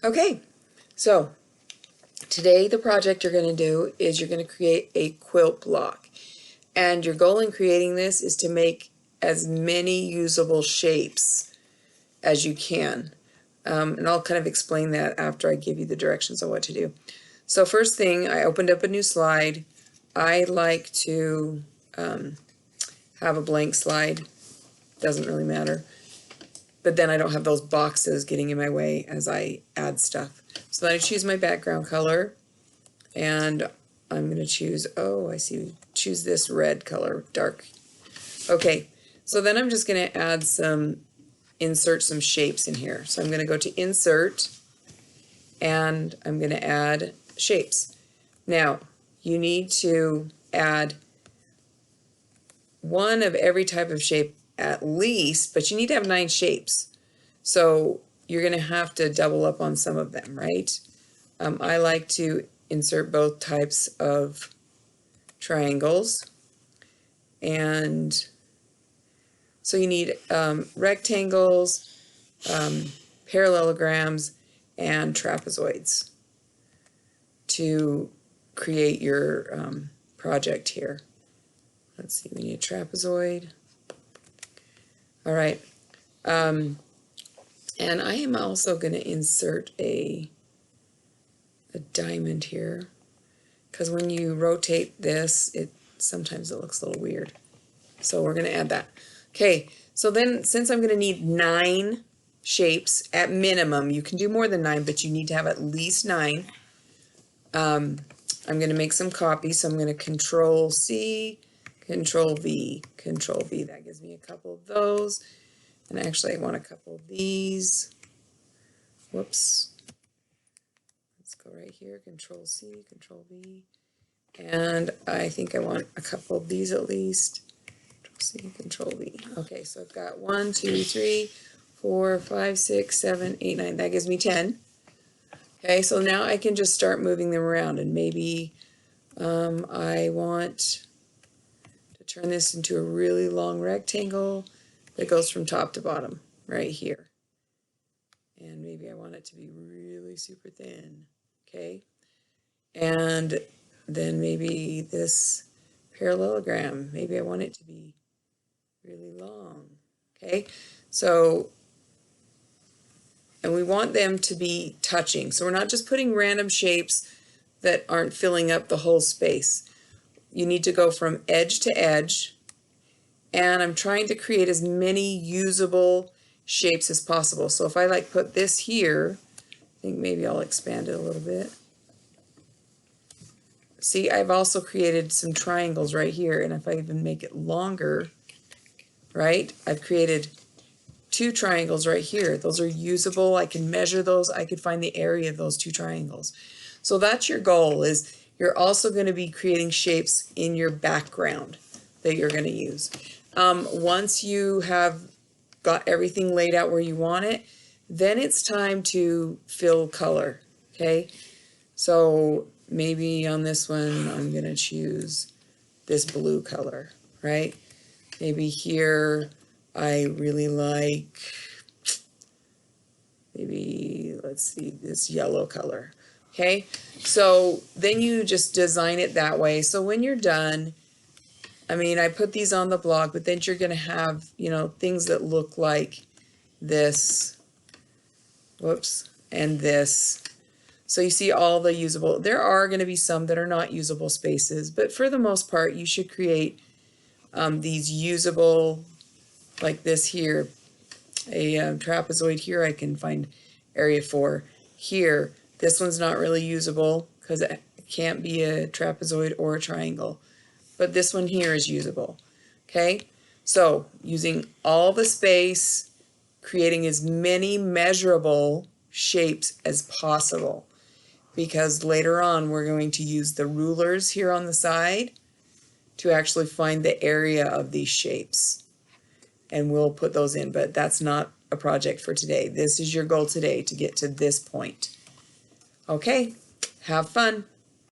Okay, so today the project you're going to do is you're going to create a quilt block. And your goal in creating this is to make as many usable shapes as you can. And I'll kind of explain that after I give you the directions on what to do. So first thing, I opened up a new slide. I like to have a blank slide. Doesn't really matter. But then I don't have those boxes getting in my way as I add stuff. So then I choose my background color, and I'm going to choose, oh, I see, choose this red color, dark. Okay, so then I'm just going to add insert some shapes in here. So I'm going to go to Insert, and I'm going to add shapes. Now, you need to add one of every type of shape at least, but you need to have 9 shapes. So you're going to have to double up on some of them, right? I like to insert both types of triangles. And so you need rectangles, parallelograms, and trapezoids to create your project here. Let's see, we need a trapezoid. All right. And I am also going to insert a diamond here, because when you rotate this, sometimes it looks a little weird. So we're going to add that. Okay, so then since I'm going to need 9 shapes at minimum, you can do more than 9, but you need to have at least 9. I'm going to make some copies, so I'm going to Control C, Control V, Control V. That gives me a couple of those. And actually I want a couple of these. Whoops. Let's go right here, Control C, Control V. And I think I want a couple of these at least. Control C, Control V. Okay, so I've got 1, 2, 3, 4, 5, 6, 7, 8, 9. That gives me 10. Okay, so now I can just start moving them around, and maybe I want to turn this into a really long rectangle that goes from top to bottom right here. And maybe I want it to be really super thin. Okay, and then maybe this parallelogram, maybe I want it to be really long. Okay, so, and we want them to be touching. So we're not just putting random shapes that aren't filling up the whole space. You need to go from edge to edge, and I'm trying to create as many usable shapes as possible. So if I like put this here, I think maybe I'll expand it a little bit. See, I've also created some triangles right here, and if I even make it longer, right, I've created 2 triangles right here. Those are usable. I can measure those. I could find the area of those 2 triangles. So that's your goal, is you're also going to be creating shapes in your background that you're going to use. Once you have got everything laid out where you want it, then it's time to fill color, okay? So maybe on this one, I'm going to choose this blue color, right? Maybe here, I really like, maybe, let's see, this yellow color, okay? So then you just design it that way. So when you're done, I mean, I put these on the blog, but then you're going to have, you know, things that look like this, whoops, and this. So you see all the usable. There are going to be some that are not usable spaces, but for the most part, you should create these usable, like this here, a trapezoid here. I can find area for here. This one's not really usable because it can't be a trapezoid or a triangle. But this one here is usable, okay? So using all the space, creating as many measurable shapes as possible, because later on we're going to use the rulers here on the side to actually find the area of these shapes. And we'll put those in, but that's not a project for today. This is your goal today, to get to this point. Okay, have fun.